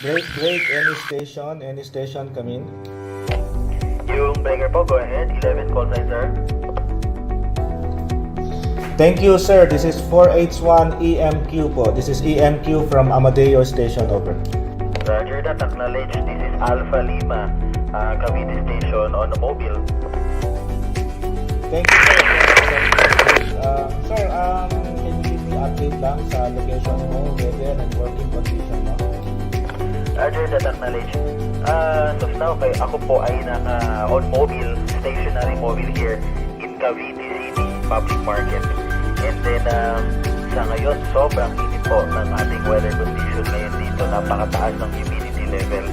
Break, any station come in. Yung breaker po, go ahead. 11 call sign, sir. Thank you, sir. This is 4H1 EMQ po. This is EMQ from Amadeo Station, over. Roger that. Acknowledge. This is Alpha Lima, Cavite Station on the mobile. Thank you, sir. Sir, can you give me update lang sa location mo, weather, and working condition mo? Roger that. Acknowledge. So now, ako po ay on mobile, stationary mobile here in Cavite City Public Market. And then, sa ngayon, sobrang init po ng ating weather condition ngayon dito. Napakataas ng humidity level.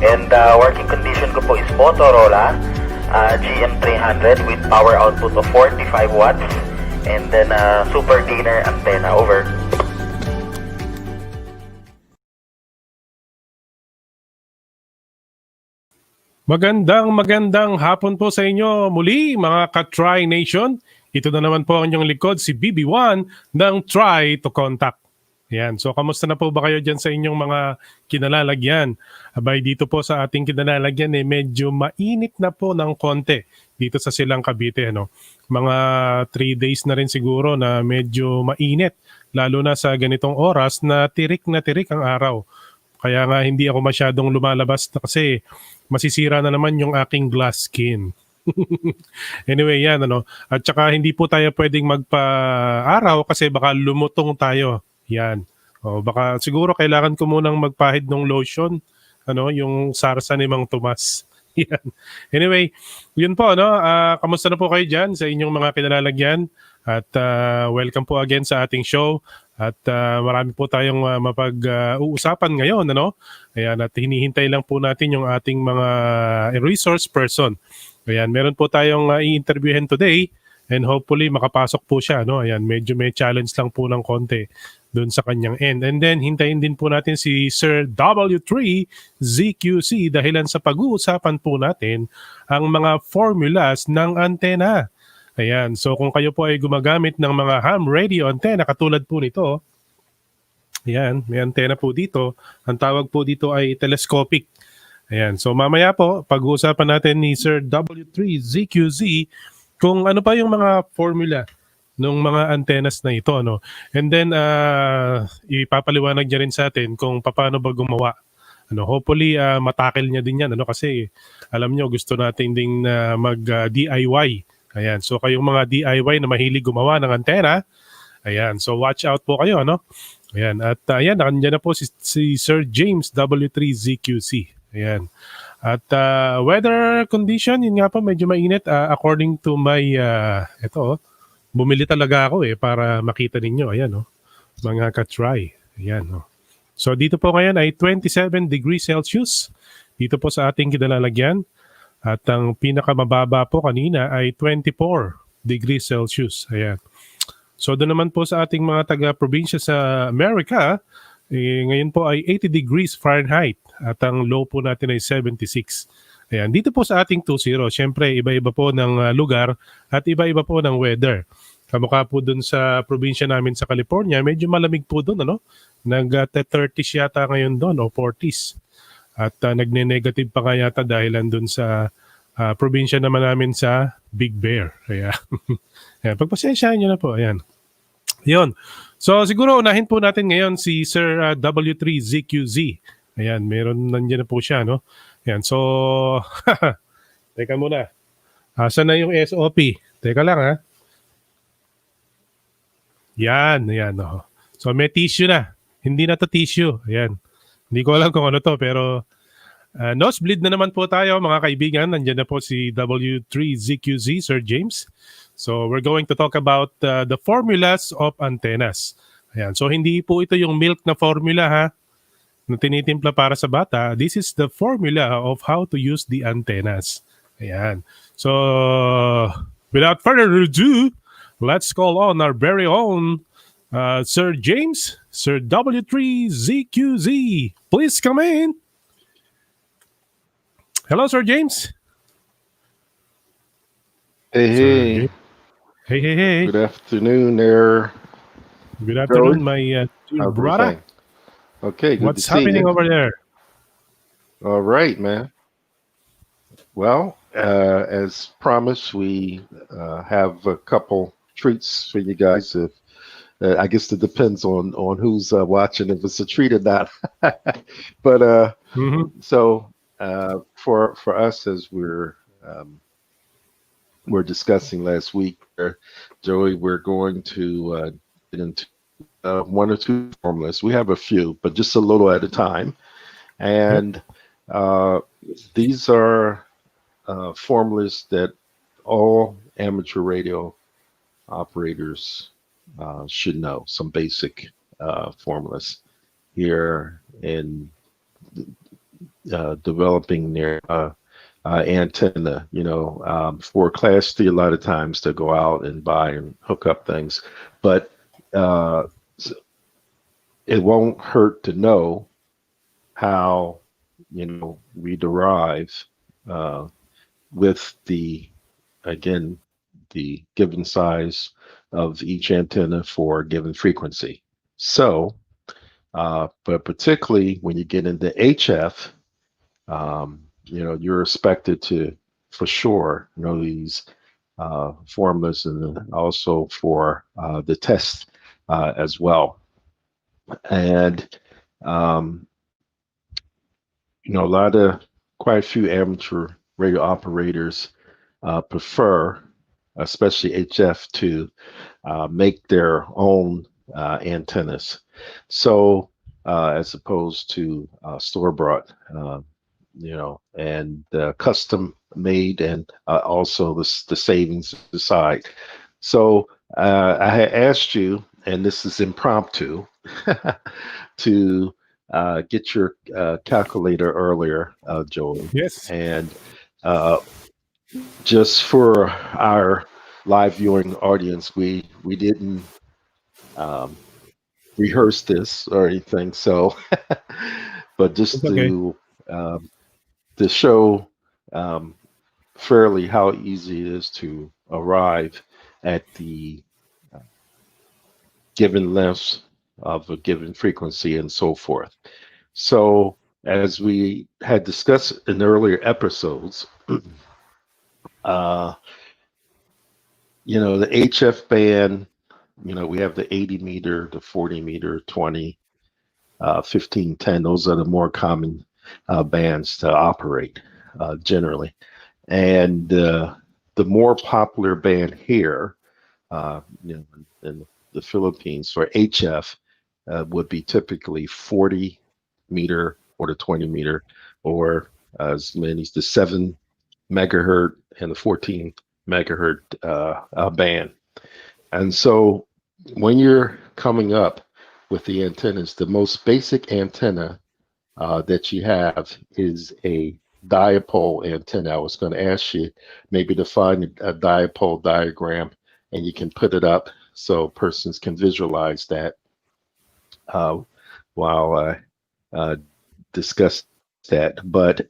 And working condition ko po is Motorola GM300 with power output of 45 watts. And then, super gainer antenna, over. Magandang hapon po sa inyo muli mga ka-Try Nation. Ito na naman po ang inyong likod, si BB1 ng Try to Contact. Yan. So kamusta na po ba kayo dyan sa inyong mga kinalalagyan? Abay dito po sa ating kinalalagyan medyo mainit na po ng konti dito sa Silang Cavite. Mga 3 days na rin siguro na medyo mainit. Lalo na sa ganitong oras na tirik ang araw. Kaya nga hindi ako masyadong lumalabas na kasi masisira na naman yung aking glass skin. Anyway, yan At saka hindi po tayo pwedeng magpa-araw kasi baka lumutong tayo. Yan. Baka siguro kailangan ko munang magpahid ng lotion, yung sarsa ni Mang Tomas. Yan. Anyway, yun po kamusta na po kayo diyan sa inyong mga kinalalagyan? At welcome po again sa ating show. At marami po tayong mapag-uusapan ngayon. Ayan, at hinihintay lang po natin yung ating mga resource person. Ayan, meron po tayong i-interviewin today and hopefully makapasok po siya. Ayan, medyo may challenge lang po ng konti doon sa kanyang end. And then hintayin din po natin si Sir W3ZQC dahilan sa pag-uusapan po natin ang mga formulas ng antena. Ayan, so kung kayo po ay gumagamit ng mga ham radio antenna katulad po nito, ayan, may antenna po dito. Ang tawag po dito ay telescopic. Ayan, so mamaya po, pag-uusapan natin ni Sir W3ZQZ kung ano pa yung mga formula ng mga antennas na ito. And then, ipapaliwanag niya rin sa atin kung paano ba gumawa. Hopefully, matakil niya din yan. Kasi alam nyo, gusto natin ding mag-DIY. Ayan, so kayong mga DIY na mahilig gumawa ng antena, ayan, so watch out po kayo, Ayan, at ayan, nandiyan na po si Sir James W3ZQC. Ayan. At weather condition, yun nga po, medyo mainit. According to my, bumili talaga ako para makita ninyo. Ayan, mga ka-try. Ayan, So dito po ngayon ay 27 degrees Celsius. Dito po sa ating kinalalagyan. At ang pinakamababa po kanina ay 24 degrees Celsius. Ayan. So doon naman po sa ating mga taga-probinsya sa Amerika, ngayon po ay 80 degrees Fahrenheit at ang low po natin ay 76. Ayan. Dito po sa ating 20, syempre iba-iba po ng lugar at iba-iba po ng weather. Kamukha po doon sa probinsya namin sa California, medyo malamig po doon. Nag-30s yata ngayon doon o 40s. At nagne-negative pa nga yata dahilan dun sa probinsya naman namin sa Big Bear. Kaya, ayan, pagpasensyahan nyo na po. Ayan. Yun. So siguro unahin po natin ngayon si Sir W3ZQZ. Ayan, nandiyan na po siya. Ayan, so, teka muna. Asan na yung SOP? Teka lang ha. Yan. So may tissue na. Hindi na to tissue. Ayan. Hindi ko alam kung ano to pero nosebleed na naman po tayo mga kaibigan. Nandiyan na po si W3ZQZ, Sir James. So we're going to talk about the formulas of antennas. Ayan. So hindi po ito yung milk na formula na tinitimpla para sa bata. This is the formula of how to use the antennas. Ayan. So without further ado, let's call on our very own Sir James, Sir W3ZQZ. Please come in. Hello, Sir James. Hey. Hey. Good afternoon there. Good afternoon, my dear brother. Okay, good What's to see happening you. over there? All right, man. Well, as promised, we have a couple treats for you guys. If I guess it depends on who's watching, if it's a treat or not. But Hmm. so for us, as we're discussing last week, Joey, we're going to get into one or two formulas. We have a few, but just a little at a time. Yep. And uh, these are formulas that all amateur radio operators should know. Some basic formulas here in developing their antenna. For Class D, a lot of times to go out and buy and hook up things, but uh, it won't hurt to know how we derive uh, with the again the given size of each antenna for a given frequency. So, but particularly when you get into HF, you're expected to, for sure, know these formulas, and then also for the test as well. And um, a lot of quite a few amateur radio operators prefer, especially HF, to make their own antennas. So, as opposed to store bought, and custom made, and also the savings aside. So, I had asked you, and this is impromptu, to get your calculator earlier, Joey, Yes. and uh, just for our live viewing audience, we didn't um, rehearse this or anything, so but It's just okay. um, to show um, fairly how easy it is to arrive at the uh, given lengths of a given frequency and so forth. So, as we had discussed in earlier episodes, uh, the HF band, we have the 80 meter, the 40 meter, 20, 15, 10. Those are the more common bands to operate generally. And the more popular band here, in the Philippines for HF would be typically 40 meter or the 20 meter, or as many as the 7 megahertz and the 14 megahertz band. And so when you're coming up with the antennas, the most basic antenna that you have is a dipole antenna. I was going to ask you maybe to find a dipole diagram, and you can put it up so persons can visualize that uh, while I uh, discuss that. But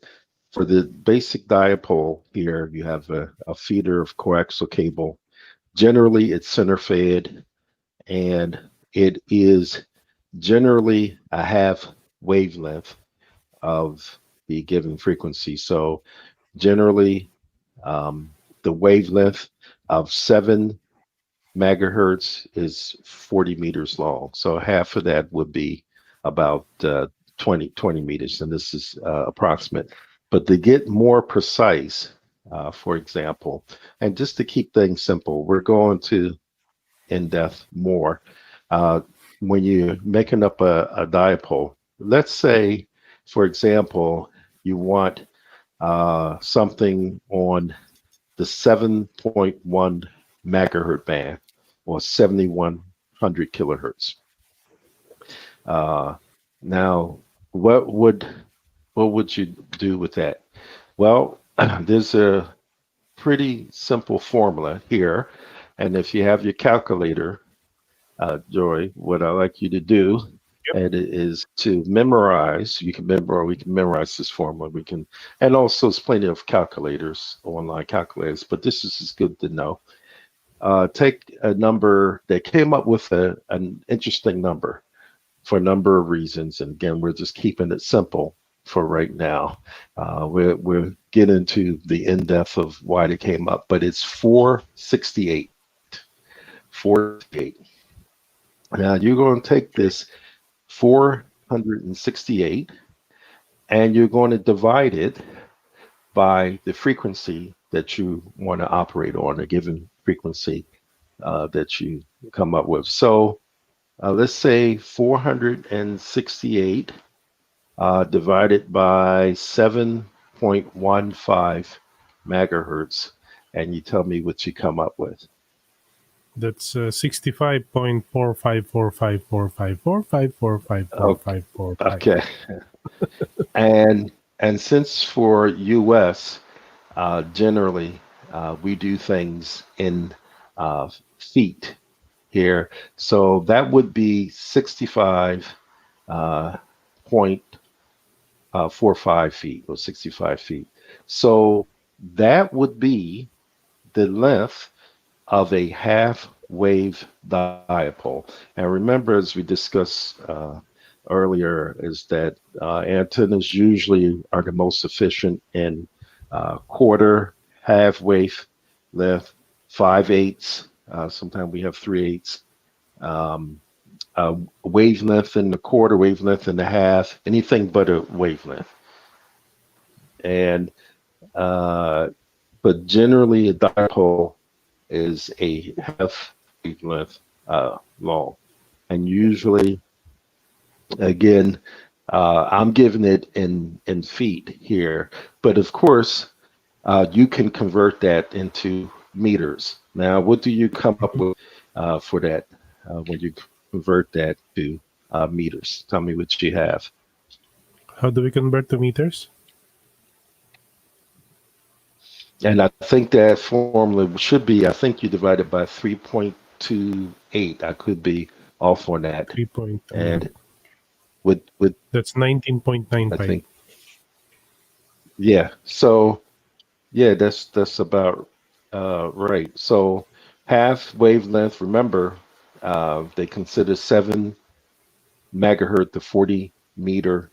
for the basic dipole here, you have a feeder of coaxial cable. Generally, it's center fed, and it is generally a half wavelength of the given frequency. So generally, um, the wavelength of 7 megahertz is 40 meters long. So half of that would be about 20 meters, and this is approximate. But to get more precise, for example, and just to keep things simple, we're going to in depth more. Uh, when you're making up a dipole, let's say, for example, you want something on the 7.1 megahertz band or 7100 kilohertz. Uh, now, what would what would you do with that? Well, there's a pretty simple formula here, and if you have your calculator, Joy, what I like you to do Yep. and it is to memorize. You can memorize, we can memorize this formula. We can, and also there's plenty of calculators, online calculators, but this is just good to know. Take a number that came up with an interesting number for a number of reasons. And again, we're just keeping it simple. for right now. We're getting to the in depth of why it came up, but it's 468. 468. Now you're going to take this 468 and you're going to divide it by the frequency that you want to operate on, a given frequency that you come up with. So let's say 468 divided by 7.15 megahertz, and you tell me what you come up with. That's 65.45454545454545. Okay, and since for US, generally we do things in feet here, so that would be 65 point 45 feet or 65 feet. So that would be the length of a half wave dipole. And remember, as we discussed earlier, is that antennas usually are the most efficient in quarter, half wave length, 5/8. Sometimes we have 3/8. Um, wavelength in the quarter, wavelength in the half, anything but a wavelength. And but generally, a dipole is a half wavelength long, and usually, again, I'm giving it in feet here, but of course, you can convert that into meters. Now, what do you come up with for that when you convert that to meters? Tell me what you have. How do we convert to meters? And I think that formula should be, I think you divide it by 3.28. I could be off on that. 3.2. And with That's I 19.95. think, yeah. So yeah, that's about right. So half wavelength, remember, they consider 7 megahertz to 40 meter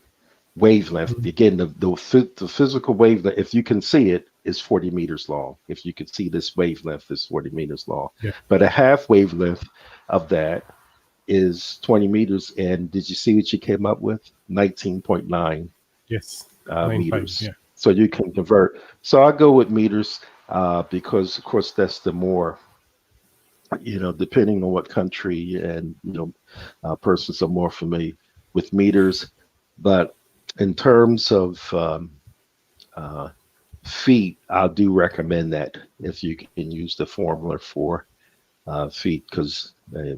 wavelength. Mhm. Again, the physical wavelength, if you can see it, is 40 meters long. If you can see this wavelength is 40 meters long. Yeah. But a half wavelength of that is 20 meters. And did you see what you came up with? 19.9 Yes. 95. meters. Yeah. So you can convert. So I go with meters because, of course, that's the more, depending on what country and, persons are more familiar with meters. But in terms of uh, feet, I do recommend that if you can use the formula for feet, because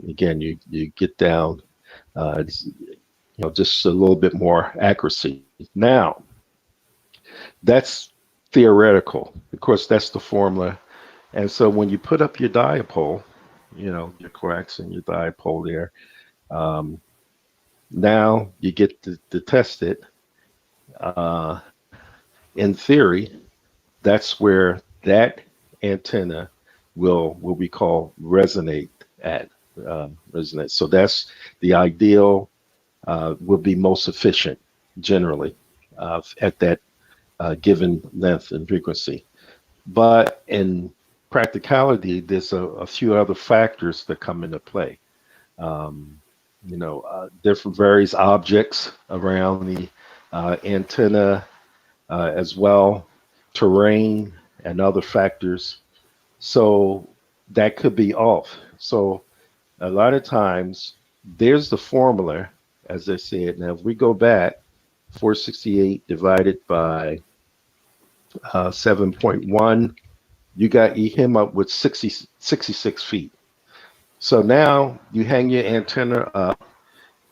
again, you get down, just a little bit more accuracy. Now, that's theoretical. Of course, that's the formula. And so when you put up your dipole, your coax and your dipole there, now you get to test it. Uh, in theory, that's where that antenna will what we call resonate at resonate. So that's the ideal, will be most efficient generally at that given length and frequency. But in practicality, there's a few other factors that come into play. Um, different various objects around the antenna as well, terrain and other factors. So that could be off. So a lot of times there's the formula, as I said. Now, if we go back, 468 divided by 7.1, you came up with 66 feet. So now you hang your antenna up,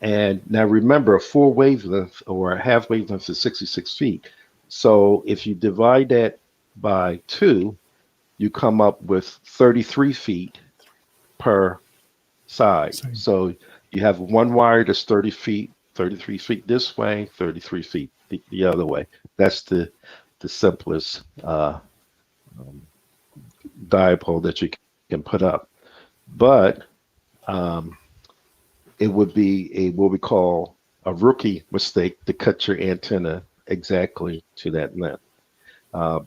and now remember, a full wavelength or a half wavelength is 66 feet. So if you divide that by 2, you come up with 33 feet per side. Side. So you have one wire that's 30 feet, 33 feet this way, 33 feet the other way. That's the simplest dipole that you can put up. But um, it would be what we call a rookie mistake to cut your antenna exactly to that length.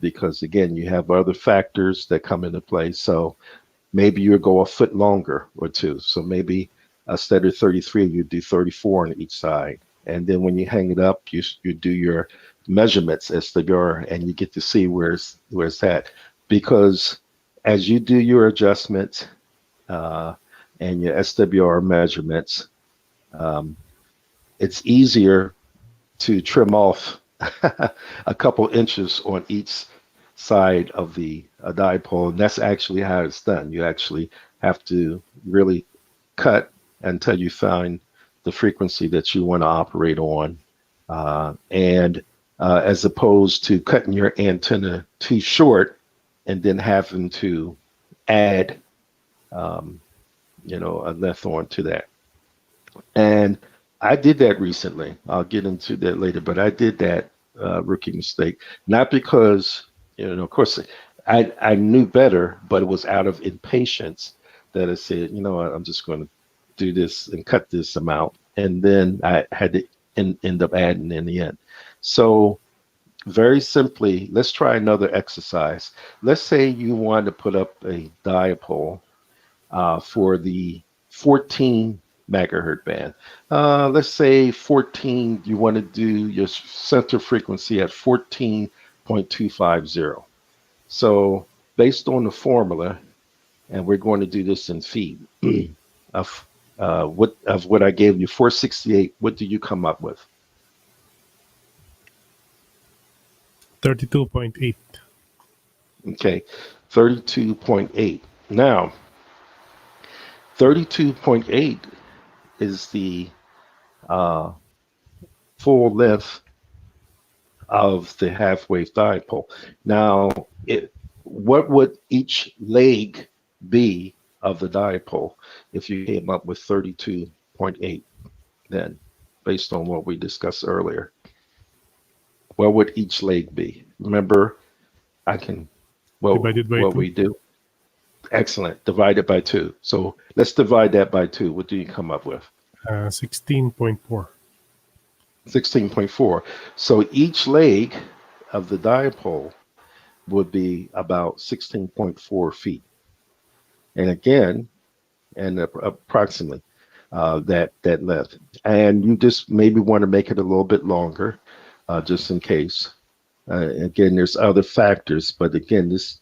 Because again, you have other factors that come into play. So maybe you'll go a foot longer or two. So maybe instead of 33, you do 34 on each side. And then when you hang it up, you do your measurements as the your, and you get to see where's that. Because as you do your adjustments uh, and your SWR measurements, um, it's easier to trim off a couple inches on each side of the dipole. And that's actually how it's done. You actually have to really cut until you find the frequency that you want to operate on. And as opposed to cutting your antenna too short and then having to add, um, a length on to that. And I did that recently. I'll get into that later, but I did that rookie mistake, not because, of course, I knew better, but it was out of impatience that I said, what, I'm just going to do this and cut this amount. And then I had to end up adding in the end. So, very simply, let's try another exercise. Let's say you want to put up a dipole for the 14 megahertz band. Let's say 14, you want to do your center frequency at 14.250. So based on the formula, and we're going to do this in feet, of what I gave you, 468, what do you come up with? 32.8. Okay, 32.8. Now, 32.8 is the uh, full length of the half-wave dipole. Now, what would each leg be of the dipole if you came up with 32.8 then, based on what we discussed earlier? What would each leg be? Remember, I can, well, Divided by what 2. we do. Excellent. Divided by 2. So let's divide that by 2. What do you come up with? 16.4. 16.4. So each leg of the dipole would be about 16.4 feet. And again, and approximately that length. And you just maybe want to make it a little bit longer, just in case. Again, there's other factors, but again, this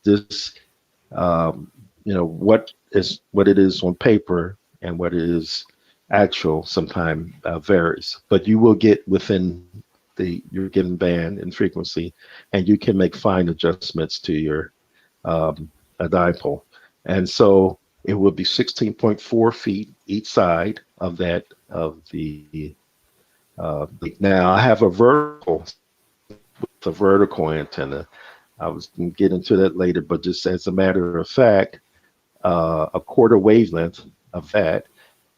what it is on paper and what it is actual sometimes varies. But you will get within your given band and frequency, and you can make fine adjustments to your a dipole. And so it will be 16.4 feet each side of that of the. Now I have a vertical antenna. I was going to get into that later, but just as a matter of fact, a quarter wavelength of that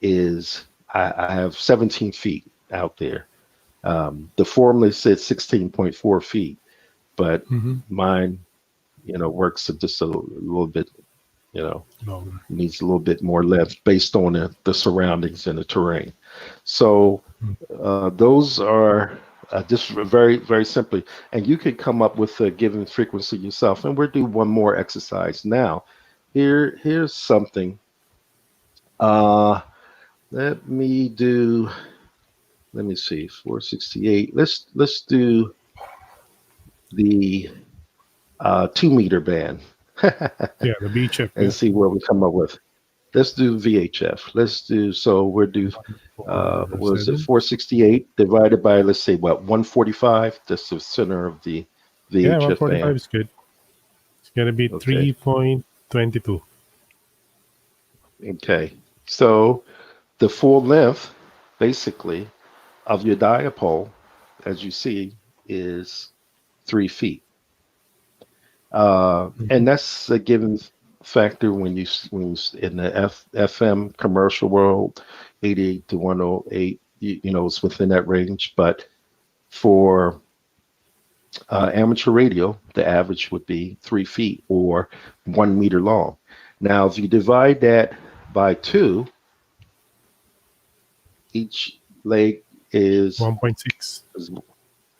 is I have 17 feet out there. The formula said 16.4 feet, but Mm-hmm. mine, works just a little bit, Longer. needs a little bit more length based on the surroundings and the terrain. So those are just very, very simply, and you could come up with a given frequency yourself. And we'll do one more exercise now. Here's something. Uh, let me do. Let me see. 468. Let's do the 2 meter band Yeah, the BHF. and see what we come up with. Let's do VHF. We'll do, what was it, 468 divided by, let's say, what, 145? That's the center of the Yeah, VHF 145 band. is good. It's going to be Okay. 3.22. Okay. So the full length, basically, of your dipole, as you see, is 3 feet. And that's a given factor when you in the FM commercial world, 88 to 108, it's within that range. But for amateur radio, the average would be 3 feet or 1 meter long. Now, if you divide that by 2, each leg is 1.6.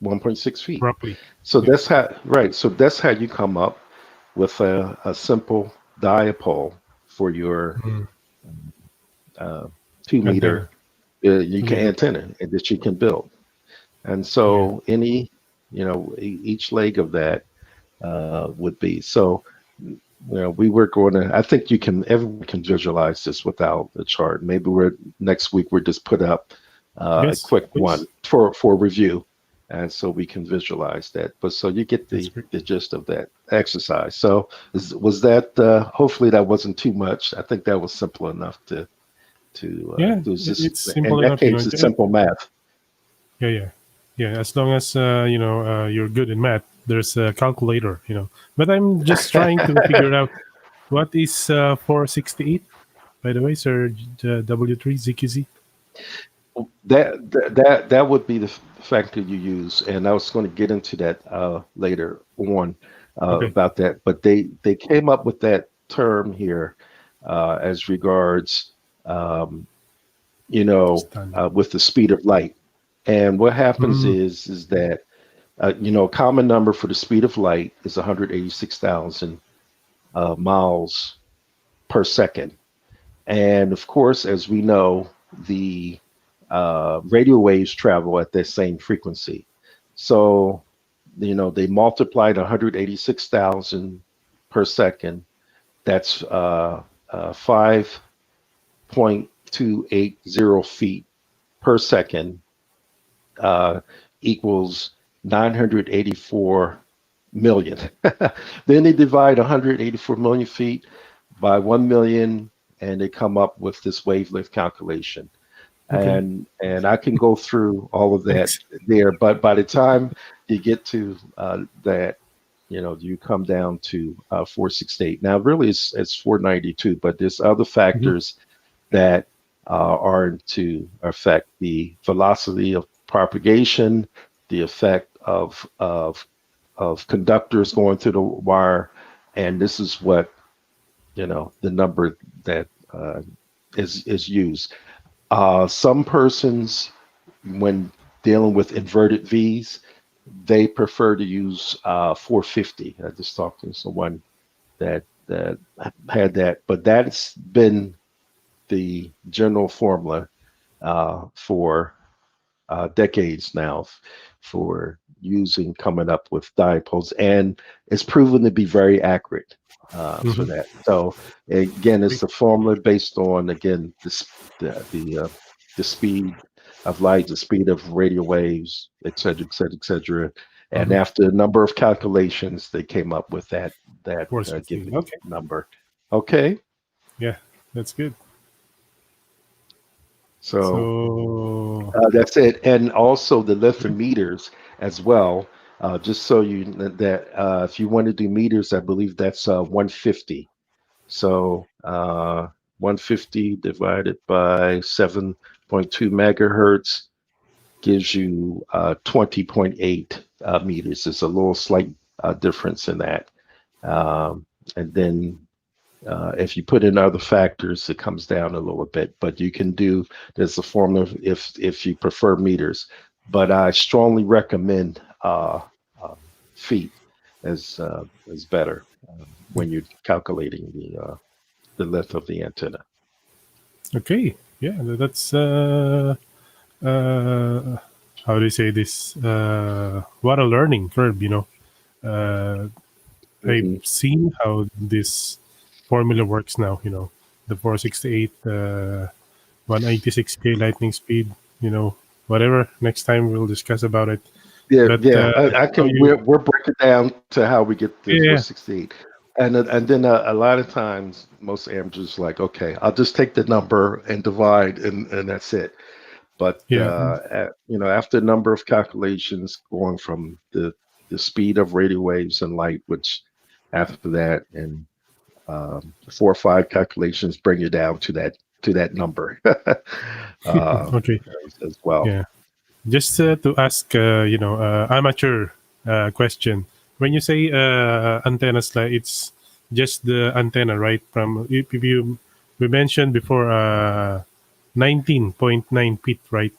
1.6 feet. roughly. So Yeah. that's how, right. So that's how you come up with a simple dipole for your Mm. uh, 2 meter Antenna. you can 2 meter. antenna that you can build. And Yeah. so any, each leg of that would be. So, we were going to, I think everyone can visualize this without the chart. Maybe next week we'll just put up a Yes, quick one please. for review. And so we can visualize that. But so you get That's the, great. the gist of that exercise. So was that, hopefully that wasn't too much. I think that was simple enough to Yeah, do. It's just, it's in simple that enough, you know. case, it's simple math. Yeah, yeah, yeah. As long as you're good in math, there's a calculator, you know. But I'm just trying to figure out what is 468. By the way, sir, W3 ZQZ. That would be the factor you use, and I was going to get into that later on Okay, about that. But they came up with that term here as regards, um, stand. with the speed of light. And what happens Mm, is that a common number for the speed of light is 186,000 miles per second. And of course, as we know, the radio waves travel at that same frequency. So, they multiplied 186,000 per second. That's 5.280 feet per second, uh, equals 984 million. Then they divide 184 million feet by 1 million, and they come up with this wavelength calculation. okay, And I can go through all of that thanks. there, but by the time you get to that, you come down to 468. Now, really, it's 492, but there's other Hmm. factors that are to affect the velocity of propagation, the effect of conductors going through the wire, and this is what the number that is used. Some persons, when dealing with inverted V's, they prefer to use 450. I just talked to someone that had that, but that's been the general formula for decades now for coming up with dipoles, and it's proven to be very accurate for Hmm. that. So again, it's a formula based on, again, the speed of light, the speed of radio waves, et cetera, et cetera, et cetera. And Hmm. after a number of calculations, they came up with that 460. given Okay, number. Okay, yeah, that's good. so So, that's it. And also the length of meters as well. Just so you that if you want to do meters, I believe that's 150. So 150 divided by 7.2 megahertz gives you 20.8 meters. It's a little slight difference in that. Um, and then if you put in other factors, it comes down a little bit. But there's a formula if you prefer meters. But I strongly recommend uh, feet as better when you're calculating the length of the antenna. okay, yeah, that's uh, how do you say this? What a learning curve, you know. Uh, I've Hmm. seen how this formula works now. You know, the 468, 186K lightning speed. You know, whatever. Next time we'll discuss about it. Yeah, But yeah. I how can. you? We'll break it down to how we get the Yeah, 468, and then a lot of times most amateurs like, okay, I'll just take the number and divide, and that's it. But yeah. after a number of calculations, going from the speed of radio waves and light, which after that and 4 or 5 calculations bring you down to that number Okay. as well. Yeah. Just to ask, amateur question. When you say antennas, like it's just the antenna, right? From if you we mentioned before, 19.9 feet, right?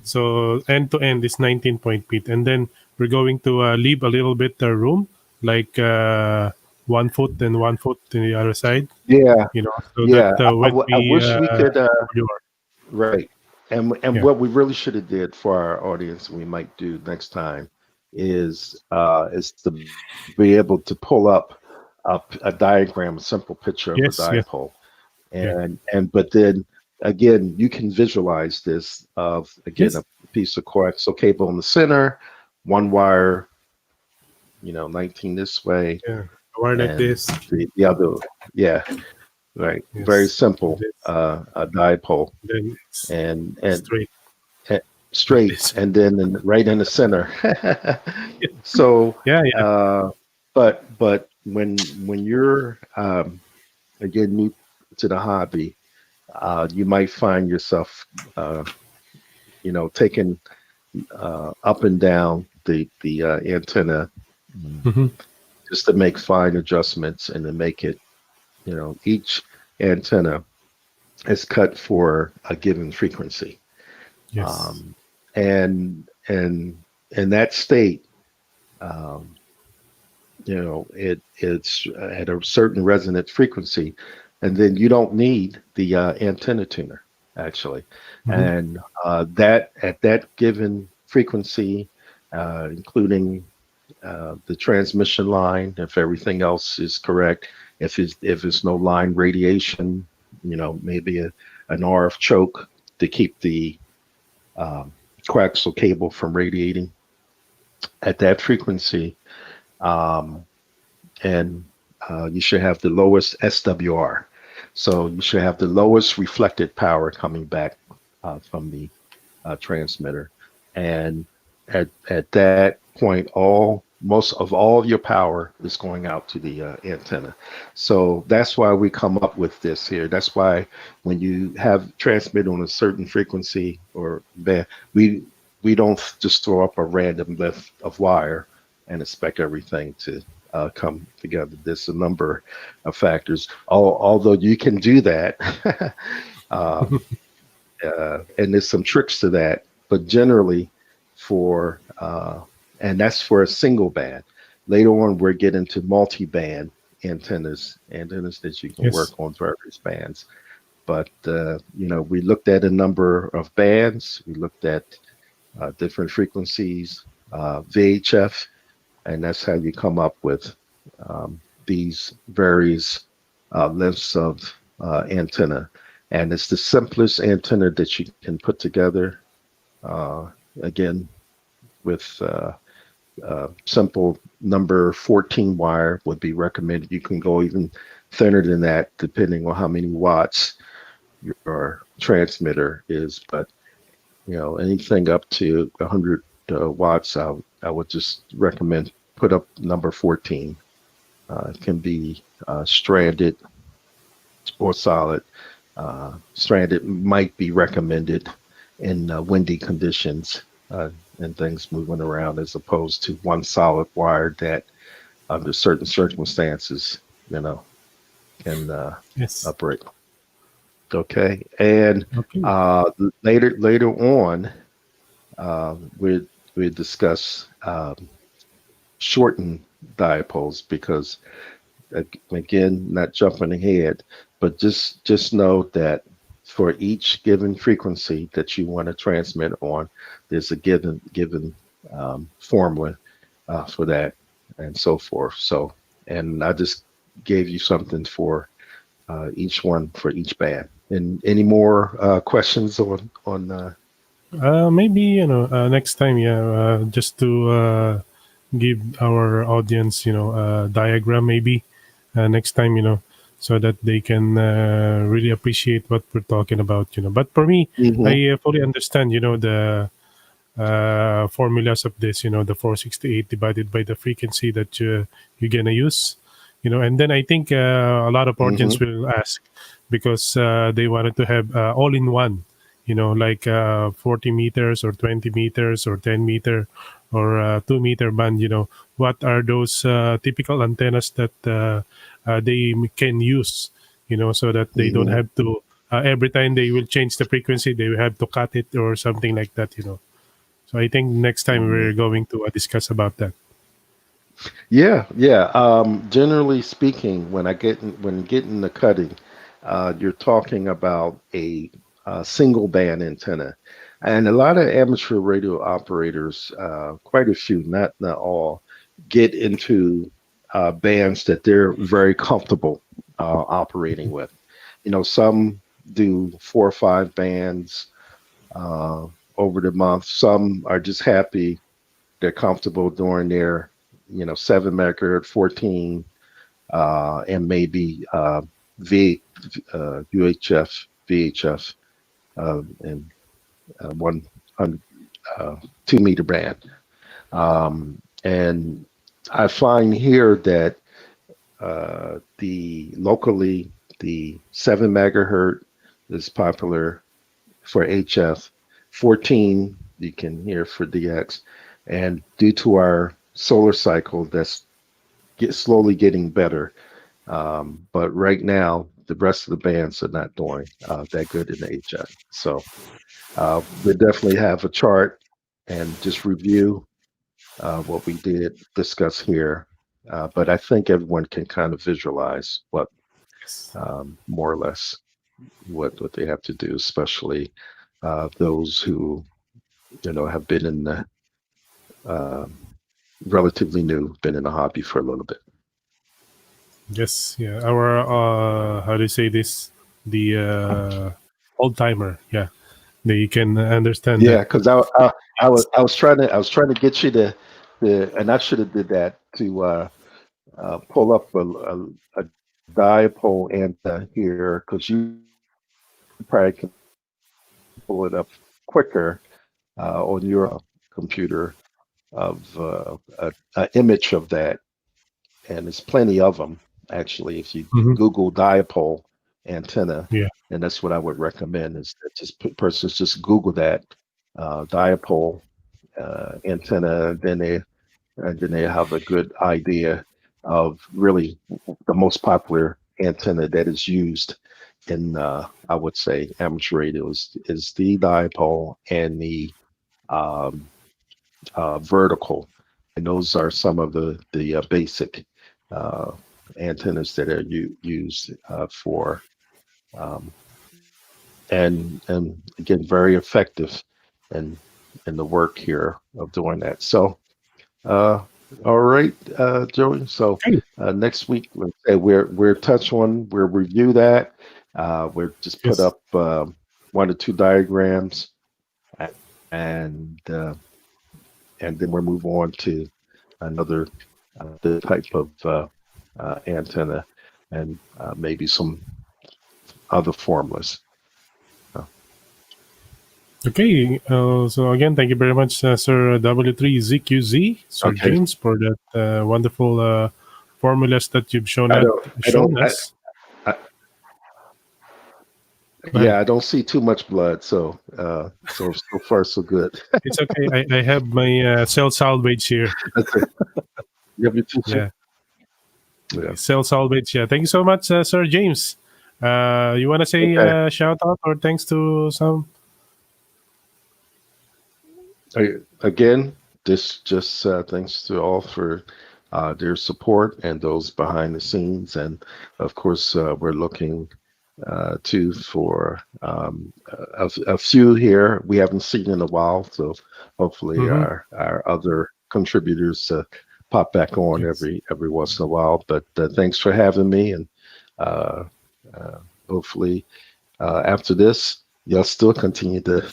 So end to end is 19 point feet, and then we're going to leave a little bit room, like 1 foot and 1 foot to the other side, Yeah, so that yeah. when I we wish we could. you are, Right. And yeah, what we really should have did for our audience, we might do next time, is to be able to pull up a diagram, a simple picture of a yes, yes, dipole, yeah, and but then again, you can visualize this of again yes, a piece of coaxial cable in the center, one wire, 19 this way, yeah, a wire like and this, the other, yeah, right, very yes, simple, this, a dipole, then it's and straight eh, like straight, this. and then right in the center. So, Yeah, yeah, but when you're again new to the hobby, you might find yourself, uh, taking up and down the antenna, hmm, just to make fine adjustments and to make it, each antenna is cut for a given frequency. yes, Um, and in that state, um, it's at a certain resonant frequency, and then you don't need the antenna tuner actually, hmm, and that at that given frequency, including the transmission line, if everything else is correct, if it's no line radiation, maybe an RF choke to keep the um, coaxial cable from radiating at that frequency, um, and you should have the lowest SWR. So you should have the lowest reflected power coming back from the transmitter, and at that point, most of all your power is going out to the antenna. So that's why we come up with this here. That's why when you have transmit on a certain frequency or band, we don't just throw up a random length of wire and expect everything to come together. There's a number of factors. Although you can do that, um, and there's some tricks to that, but generally for and that's for a single band. Later on, we're getting to multi-band antennas that you can work yes, on various bands. But we looked at a number of bands. We looked at different frequencies, VHF, and that's how you come up with these various lengths of antenna. And it's the simplest antenna that you can put together. Uh, Again, with simple number 14 wire would be recommended. You can go even thinner than that, depending on how many watts your transmitter is. But anything up to 100 watts, I would just recommend put up number 14. It can be stranded or solid. Stranded might be recommended in windy conditions and things moving around, as opposed to one solid wire that, under certain circumstances, you know, can yes. operate. Okay, and Okay. later on, we discuss shortened dipoles because again, not jumping ahead, but just know that for each given frequency that you want to transmit on, there's a given formula for that, and so forth. So, and I just gave you something for each one for each band. And any more questions on Maybe next time, yeah, just to give our audience, a diagram maybe next time, so that they can really appreciate what we're talking about, But for me, Mhm. I fully understand, the formulas of this, the 468 divided by the frequency that you're gonna use, and then I think a lot of audience Mhm. will ask because they wanted to have all in one, like 40 meters or 20 meters or 10 meter or 2 meter band, what are those typical antennas that they can use, so that they don't Mhm. have to every time they will change the frequency, they will have to cut it or something like that. So I think next time Mhm. we're going to discuss about that. Yeah, yeah. Generally speaking, when getting the cutting, you're talking about a single band antenna, and a lot of amateur radio operators, quite a few, not all, get into bands that they're very comfortable operating with. Some do 4 or 5 bands uh, over the month. Some are just happy they're comfortable doing their 7 megahertz 14 and maybe v UHF VHF and one 2 meter band, and I find here that the locally the 7 megahertz is popular for HF, 14 you can hear for DX, and due to our solar cycle, that's slowly getting better. But right now, the rest of the bands are not doing that good in the HF. So we definitely have a chart and just review what we did discuss here. But I think everyone can kind of visualize what Yes. more or less what they have to do, especially those who have been in the relatively new, been in the hobby for a little bit. Yes, yeah. Our how do you say this? The old timer. Yeah, they can understand that. Yeah, because I was trying to get you and I should have did that to pull up a dipole antenna here because you probably can pull it up quicker on your computer of a image of that, and there's plenty of them actually. If you Hmm. Google dipole antenna, Yeah. and that's what I would recommend is that just persons just Google that dipole antenna, then they have a good idea of really the most popular antenna that is used in I would say amateur radios is the dipole and the um, vertical, and those are some of the basic uh, antennas that are used for um, and again very effective in in the work here of doing that. So uh, all right, Joey. So Okay. next week, let's say we're touch on we'll review that. We'll just put Yes. up 1 or 2 diagrams, and uh, and then we'll move on to another the type of antenna and maybe some other formulas. Uh, Okay. So again, thank you very much, Sir W3ZQZ, Sir okay, James, for that wonderful formulas that you've shown I us. don't, I don't, Shown us. I, Go ahead. yeah, I don't see too much blood, so far so good. It's okay. I have my cell salvage here. Okay, you have your teacher. Yeah. Yeah. Cell salvage. Yeah. Thank you so much, Sir James. You want to say Okay. shout out or thanks to some? Again, this just thanks to all for their support and those behind the scenes, and of course, we're looking too for a few here we haven't seen in a while. So hopefully, Mm-hmm. our other contributors pop back on Yes. every once in a while. But thanks for having me, and uh, hopefully after this, you'll still continue to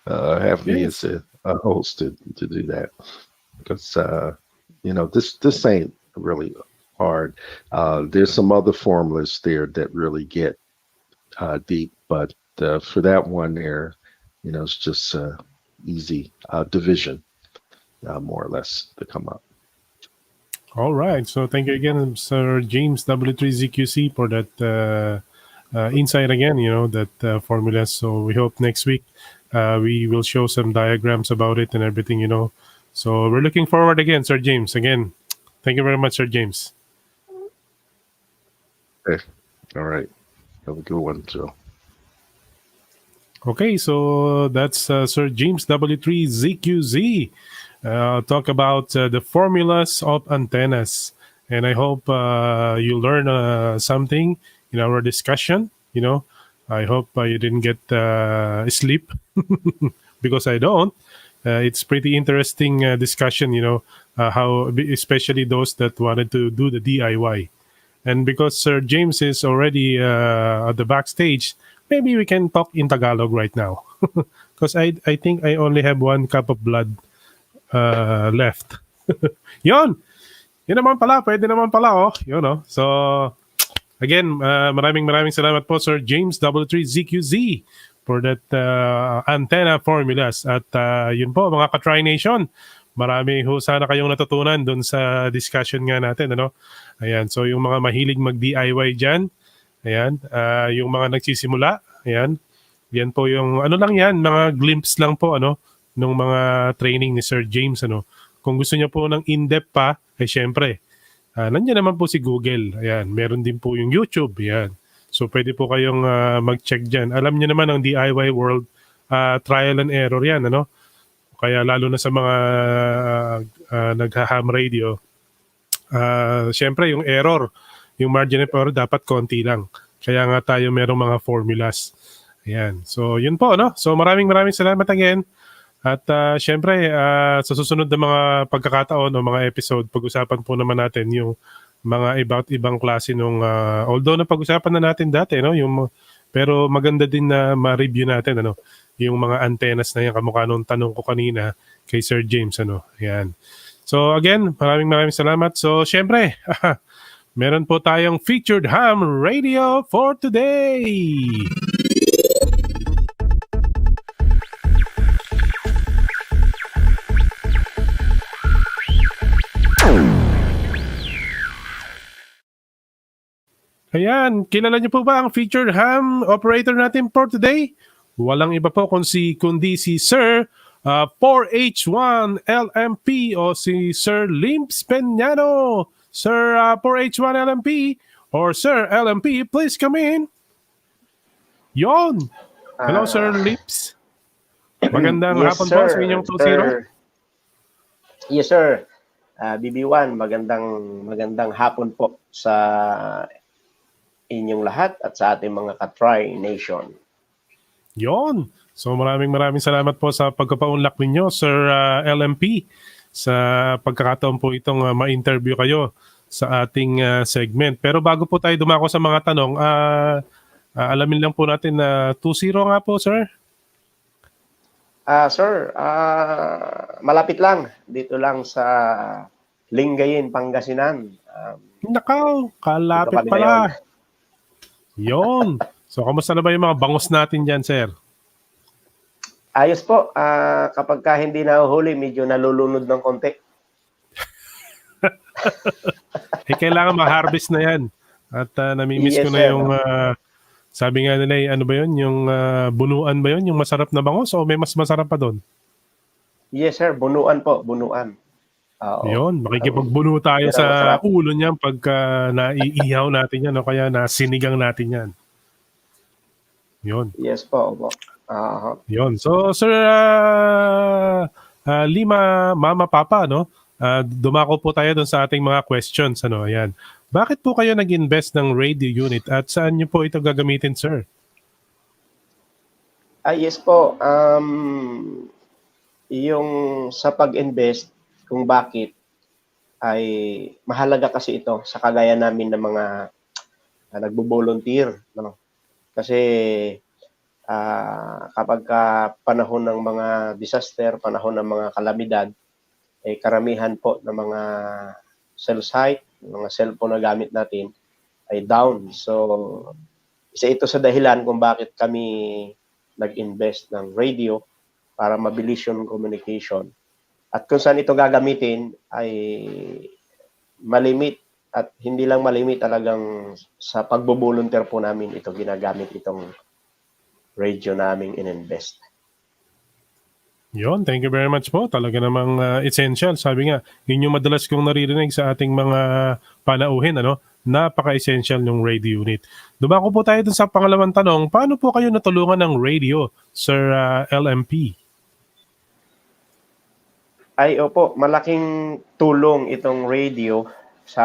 have me as Yes. a host to do that because this ain't really hard. There's some other formulas there that really get deep, but for that one there, it's just easy division, more or less, to come up. All right. So thank you again, Sir James W3ZQC, for that insight again, that formula. So we hope next week we will show some diagrams about it and everything. So we're looking forward again, Sir James. Again, thank you very much, Sir James. Okay. All right. Have a good one, Joe. Okay, so that's Sir James W3ZQZ. Talk about the formulas of antennas. And I hope you learn something in our discussion. I hope you didn't get sleep because I don't. It's pretty interesting discussion, how, especially those that wanted to do the DIY. And because Sir James is already at the backstage, maybe we can talk in Tagalog right now. Because I think I only have one cup of blood left. Yon! Yun naman pala, pwede naman pala, oh. Yun, oh. So, again, maraming salamat po, Sir James W3ZQZ for that antenna formulas. At yun po, mga ka-Tri Nation, marami ho sana kayong natutunan doon sa discussion nga natin. Ano? Ayan, so yung mga mahilig mag-DIY dyan, ayan, yung mga nagsisimula, ayan, yan po yung, ano lang yan, mga glimpse lang po, ano, nung mga training ni Sir James, ano. Kung gusto niyo po ng in-depth pa, eh syempre, nandiyan naman po si Google. Ayan, meron din po yung YouTube. Ayan. So pwede po kayong mag-check dyan. Alam niyo naman ang DIY world, trial and error yan. Ano? Kaya lalo na sa mga nag-ham radio, syempre yung error, yung margin of error dapat konti lang. Kaya nga tayo merong mga formulas. Ayan. So yun po. No? So maraming salamat again. At syempre, sa susunod na mga pagkakataon o mga episode, pag-usapan po naman natin yung mga ibang klase nung, although na pag-usapan na natin dati, no? Pero maganda din na ma-review natin, ano? Yung mga antennas na yan, kamukha nung tanong ko kanina kay Sir James, ano? Yan. So again, maraming salamat. So syempre, meron po tayong featured ham radio for today. Ayan, kilala niyo po ba ang featured ham operator natin for today? Walang iba po kundi si Sir 4H1 LMP o si Sir Limps Peñano. Sir 4H1 LMP or Sir LMP, please come in. Yon. Hello, Sir Limps. Magandang Yes, hapon po sa sir. inyong 2-0. Sir. Yes, sir. BB1, magandang hapon po sa inyong lahat at sa ating mga ka-Tri Nation. Yon. So maraming salamat po sa pagkapaunlak ninyo, Sir LMP, sa pagkakataon po itong ma-interview kayo sa ating segment. Pero bago po tayo dumako sa mga tanong, alamin lang po natin na 2-0 nga po, sir. Sir, malapit lang. Dito lang sa Lingayen, Pangasinan. Nakaw, kalapit kami pala. Yon. So, kamusta na ba yung mga bangus natin dyan, sir? Ayos po. Kapag ka hindi nahuhuli, medyo nalulunod ng konti. Kailangan ma-harvest na yan. At namimiss Yes, ko na sir. yung, sabi nga nila, ano ba yun? Yung bunuan ba yun? Yung masarap na bangus o may mas masarap pa doon? Yes, sir. Bunuan po. Bunuan. Oo. Yun, makikipagbuno tayo Pero sa masarap. ulo niyan pagka naiihaw natin yan o kaya nasinigang natin yan. Yun. Yes po. Opo. Yun. So, Sir Lima, Mama, Papa, no? Dumako po tayo dun sa ating mga questions. Ano? Ayan. Bakit po kayo nag-invest ng radio unit at saan niyo po ito gagamitin, sir? Yes po. Yung sa pag-invest, kung bakit, ay mahalaga kasi ito sa kagaya namin ng mga nagbo-volunteer. No? Kasi kapag panahon ng mga disaster, panahon ng mga kalamidad, eh, karamihan po ng mga cell site, mga cellphone na gamit natin ay down. So, isa ito sa dahilan kung bakit kami nag-invest ng radio para mabilis yung communication. At kung saan ito gagamitin ay malimit at hindi lang malimit, talagang sa pagbo-volunteer po namin ito ginagamit itong radio naming in-invest. Yun, thank you very much po. Talaga namang essential. Sabi nga, yun yung madalas kong naririnig sa ating mga panauhin, ano? napaka-essential ng radio unit. Dumako po tayo dun sa pangalawang tanong, paano po kayo natulungan ng radio, Sir LMP? Ay, opo, malaking tulong itong radio sa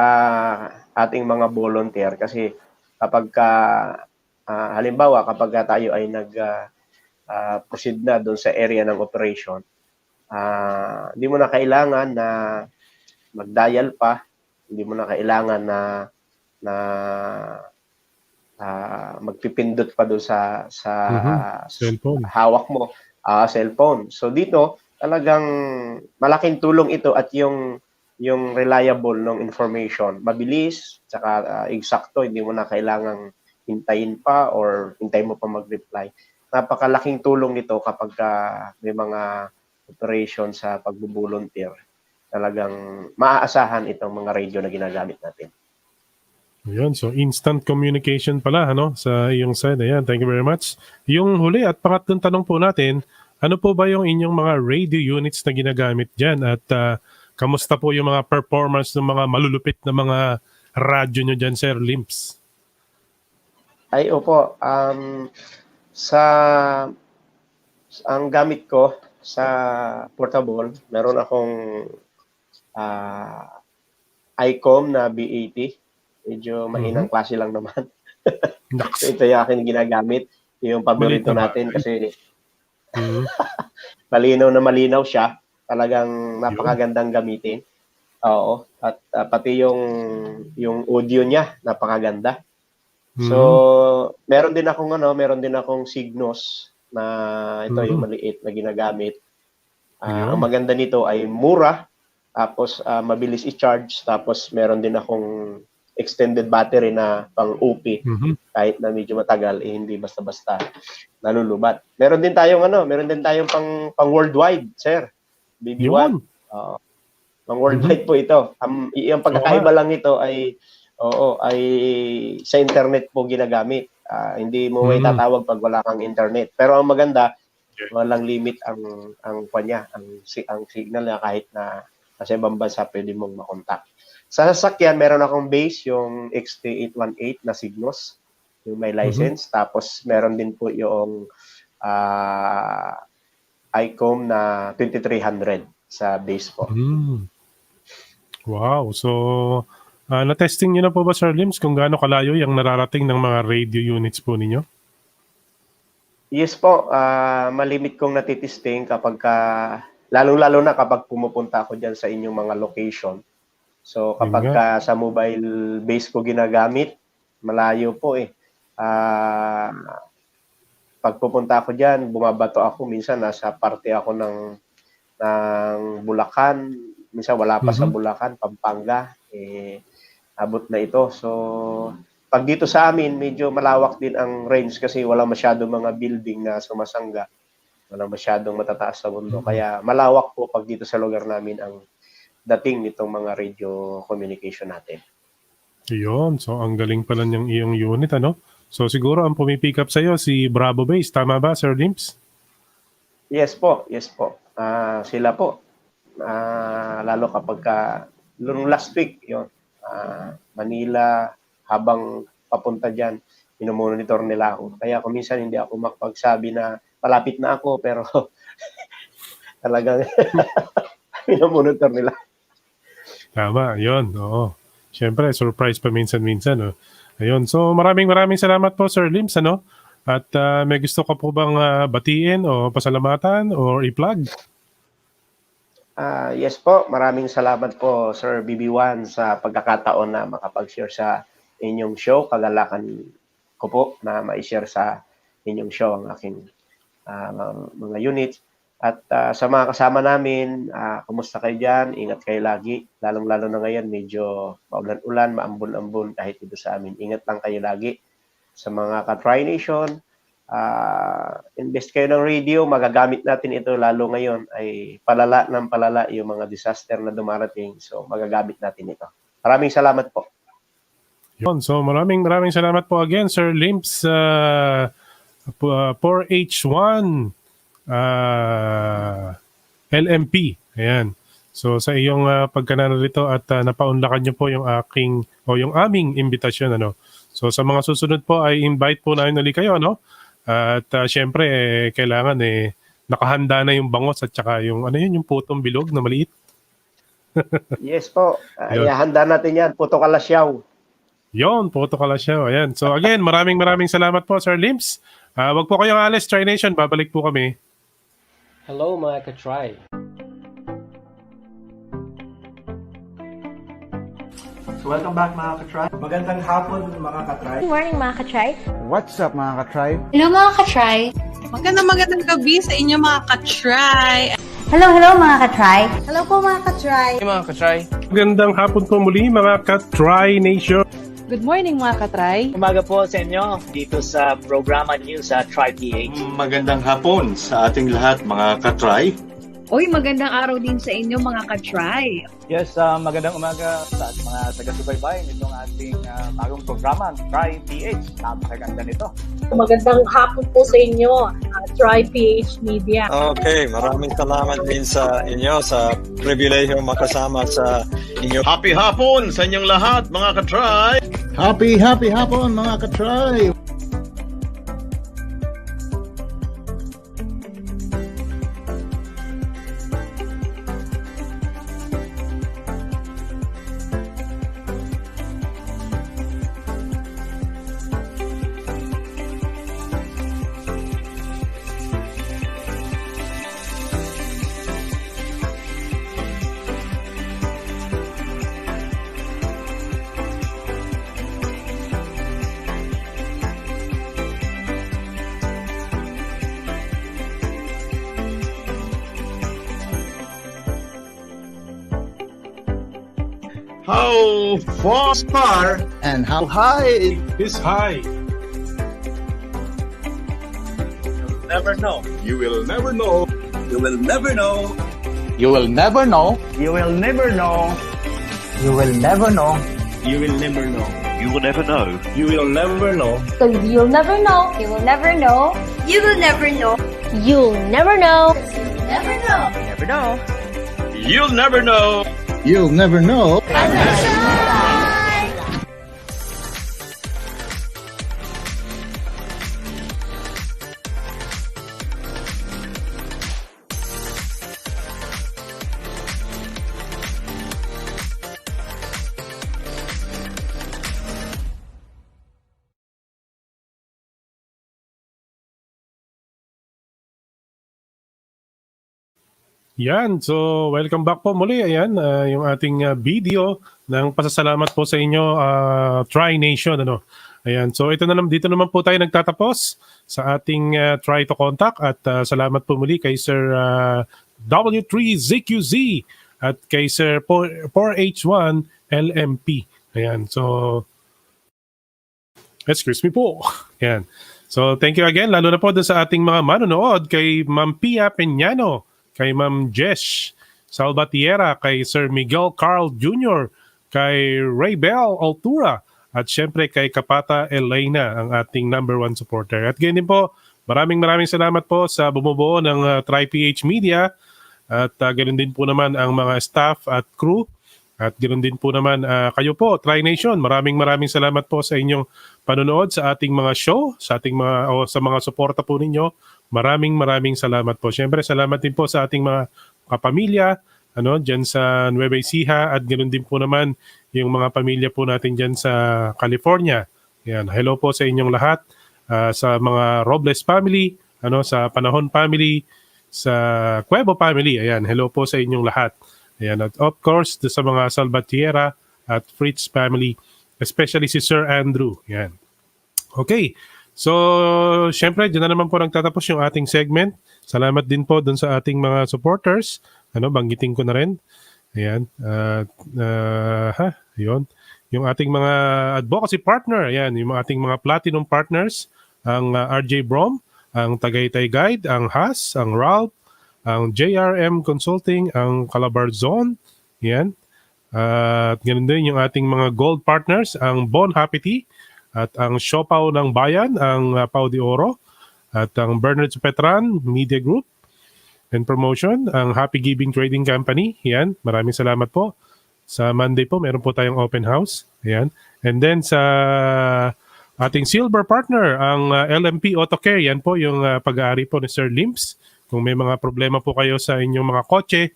ating mga volunteer kasi kapag halimbawa kapag tayo ay proceed na doon sa area ng operation, hindi mo na kailangan na mag-dial pa, hindi mo na kailangan na magpipindot pa doon sa Cellphone. hawak mo, cellphone. So dito, talagang malaking tulong ito at yung reliable ng information, mabilis, tsaka eksakto, hindi mo na kailangang hintayin pa or hintayin mo pa mag-reply. Napakalaking tulong nito kapag may mga operation sa pagbo-volunteer. Talagang maaasahan itong mga radio na ginagamit natin. Ayan, so instant communication pala sa iyong side. Ayan, thank you very much. Yung huli at pangatlong tanong po natin, ano po ba yung inyong mga radio units na ginagamit dyan? At kamusta po yung mga performance ng mga malulupit na mga radyo nyo dyan, Sir Limps? Ay, opo. Ang gamit ko sa portable, meron akong ICOM na B80. Medyo mahinang klase lang naman. So ito yung aking ginagamit. Yung paborito natin kasi malinaw na malinaw siya. Talagang napakagandang gamitin. Oo. At pati yung audio niya, napakaganda. So, meron din akong Signos na ito yung maliit na ginagamit. Ang maganda nito ay mura, tapos mabilis i-charge, tapos meron din akong extended battery na pang UP. Kahit na medyo matagal, hindi basta-basta nalulubat. Meron din tayong pang worldwide, sir. BB1. Pang worldwide po ito. Yung pagkakaiba lang nito ay sa internet po ginagamit. Hindi mo may tatawag pag wala kang internet. Pero ang maganda, walang limit ang signal na kahit na sa ibang bansa pwede mong makontak. Sa sasakyan, meron akong base, yung XT818 na Signos, yung may license. Tapos meron din po yung ICOM na 2300 sa base po. Wow. So, na-testing nyo na po ba, Sir Lims, kung gaano kalayo yung nararating ng mga radio units po ninyo? Yes po. Malimit kong natitesting kapag lalong-lalo na kapag pumupunta ako dyan sa inyong mga location. So kapag sa mobile base ko ginagamit, malayo po eh. Pag pupunta ako dyan, bumabato ako. Minsan nasa parte ako ng Bulacan. Minsan wala pa sa Bulacan, Pampanga. Abot na ito. So pag dito sa amin, medyo malawak din ang range kasi wala masyadong mga building na sumasangga. Wala masyadong matataas sa mundo. Kaya malawak po pag dito sa lugar namin ang dating nitong mga radio communication natin. Yun. So, ang galing pala ng iyong unit, So, siguro ang pumipick up sa'yo si Bravo Base. Tama ba, Sir Limps? Yes po. Sila po. Lalo kapag last week, yun, Manila, habang papunta dyan, minumonitor nila ako. Kaya kung minsan hindi ako makapagsabi na palapit na ako, pero talagang minumonitor nila. Tama, yun. Oo. Siyempre, surprise pa minsan-minsan. Ayun. So, maraming salamat po, Sir Lims. At may gusto ka po bang batiin o pasalamatan o i-plug? Yes po. Maraming salamat po, Sir BB1, sa pagkakataon na makapag-share sa inyong show. Kagalakan ko po na ma-share sa inyong show ang aking mga units. At sa mga kasama namin, kumusta kayo dyan? Ingat kayo lagi. Lalong-lalo na ngayon, medyo maulan-ulan, maambon-ambon kahit dito sa amin. Ingat lang kayo lagi. Sa mga ka-Try Nation, invest kayo ng radio. Magagamit natin ito lalo ngayon ay palala yung mga disaster na dumarating. So, magagamit natin ito. Maraming salamat po. Yun. So, maraming salamat po again, Sir Limps, 4H1 LMP. Ayan. So sa iyong pagkanarito at napaunlakan niyo po yung yung aming imbitasyon, ano. So sa mga susunod po ay invite po namin ulit kayo, no? At syempre kailangan nakahanda na yung bangos at saka yung yung putong bilog na maliit. Yes po. Yun. Ihanda natin yan. Puto kalasyaw. Yon, photo ka lang siya. Ayan. So again, maraming salamat po, Sir Limps. Wag po kayong alis, Try Nation. Babalik po kami. Hello mga ka-try. So welcome back mga ka-try. Magandang hapon mga ka-try. Good morning mga ka-try. What's up mga ka-try? Hello mga ka-try. Magandang gabi sa inyo mga ka-try. Hello mga ka-try. Hello po mga ka-try. Hey mga ka-try. Magandang hapon po muli, mga ka-Try Nation. Good morning mga ka-try. Umaga po sa inyo dito sa programa niyo sa TryPH. Magandang hapon sa ating lahat mga ka-try. Uy, magandang araw din sa inyo mga ka-try. Yes, magandang umaga sa mga taga-subaybay nitong ating bagong programa, TryPH. Napakaganda nito. Magandang hapon po sa inyo, TryPH Media. Okay, maraming salamat din sa inyo sa pribilehyo makasama sa inyo. Happy hapon sa inyong lahat mga ka-try. Happy hapon mga ka-try! How far And how high? This high. Never know. you will never know. You will never know. You will never know. You will never know. You will never know. You will never know. You will never know. You will never know. So you'll never know. You will never know. You will never know. You'll never know. Never know. Never know. You'll never know. You'll never know. Yan, so welcome back po muli. Ayan, yung ating video ng pasasalamat po sa inyo, Try Nation. Ano? Ayan, so dito naman po tayo nagtatapos sa ating Try to Contact at salamat po muli kay Sir W3ZQZ at kay Sir 4H1 LMP. Ayan, so excuse me po. Ayan. So thank you again, lalo na po dun sa ating mga manonood kay Ma'am Pia Peñano, kay Ma'am Jesh Salvatierra, kay Sir Miguel Carl Jr., kay Raybel Altura, at syempre kay Kapata Elena, ang ating #1 supporter. At ganyan din po, maraming salamat po sa bumubuo ng TryPH Media at ganoon din po naman ang mga staff at crew. At ganoon din po naman kayo po, Try Nation. Maraming salamat po sa inyong panonood sa ating mga show, sa ating sa mga suporta po ninyo. Maraming salamat po. Siyempre, salamat din po sa ating mga kapamilya diyan sa Nueva Ecija at ganoon din po naman yung mga pamilya po natin diyan sa California. Yan, hello po sa inyong lahat, sa mga Robles family, sa Panahon family, sa Cuevo family. Ayan, hello po sa inyong lahat. Ayan, at of course, sa mga Salvatierra at Fritz family, especially si Sir Andrew. Ayan. Okay. So, syempre, dyan na naman po nagtatapos yung ating segment. Salamat din po dun sa ating mga supporters. Banggitin ko na rin. Ayan. Yun. Yung ating mga advocacy partner. Ayan, yung ating mga platinum partners. Ang RJ Brom, ang Tagaytay Guide, ang Haas, ang Ralph, ang JRM Consulting, ang Calabar Zone. Ayan. At ganun din yung ating mga gold partners, ang Bon Happy Tea, at ang Siopaw ng Bayan, ang Pau de Oro, at ang Bernard Petran Media Group, and promotion, ang Happy Giving Trading Company. Yan, maraming salamat po. Sa Monday po, meron po tayong open house. Yan. And then sa ating silver partner, ang LMP Auto Care. Yan po yung pag-aari po ni Sir Limps. Kung may mga problema po kayo sa inyong mga kotse,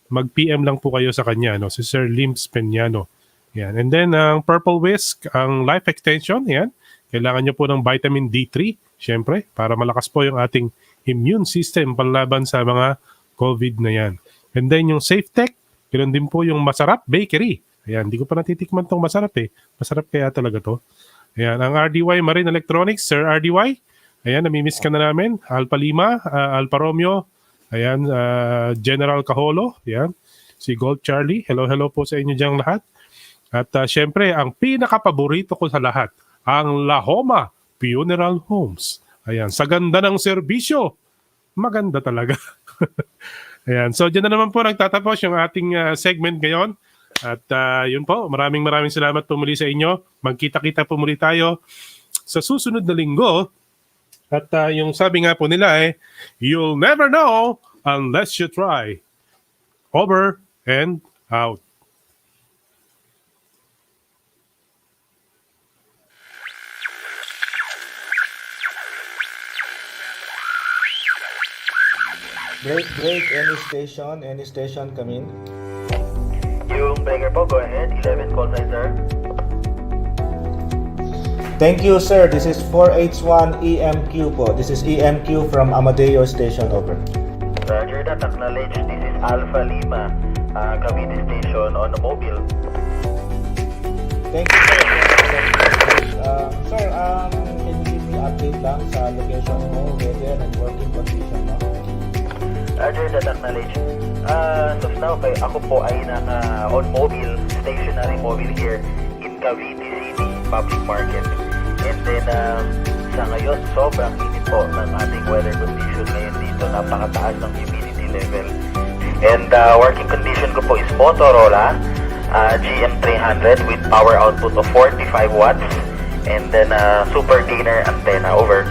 mag-PM lang po kayo sa kanya, no? Si Sir Limps Peñano. Yan. And then ang Purple Whisk, ang life extension. Yan. Kailangan nyo po ng vitamin D3, syempre, para malakas po yung ating immune system panlaban sa mga COVID na yan. And then yung SafeTech, ganoon din po yung Masarap Bakery. Ayan, hindi ko pa natitikman tong masarap eh. Masarap kaya talaga to. Ayan, ang RDY Marine Electronics, Sir RDY. Ayan, namimiss ka na namin. Alpha Lima, Alpha Romeo. Ayan, General Kaholo. Ayan, si Gold Charlie. Hello po sa inyo diyang lahat. At syempre, ang pinakapaborito ko sa lahat, ang Lahoma Funeral Homes. Ayan, sa ganda ng serbisyo, maganda talaga. Ayan, so dyan na naman po nagtatapos yung ating segment ngayon. At yun po, maraming salamat po muli sa inyo. Magkita-kita po muli tayo sa susunod na linggo. At yung sabi nga po nila you'll never know unless you try. Over and out. Break, any station come in. Yung breaker po, go ahead. 11 call sign, sir. Thank you, sir. This is 4H1 EMQ po. This is EMQ from Amadeo Station, over. Roger that, acknowledge. This is Alpha Lima, Cavite Station on the mobile. Thank you, sir. Sir, can you give me update lang sa location mo, weather and working condition mo? Roger that, acknowledge. So now, ako po ay on mobile, stationary mobile here in Cavite City Public Market. And then, sa ngayon, sobrang init po ng ating weather condition ngayon dito. Napakataas ng humidity level. And working condition ko po is Motorola GM300 with power output of 45 watts. And then, super gainer antenna, over.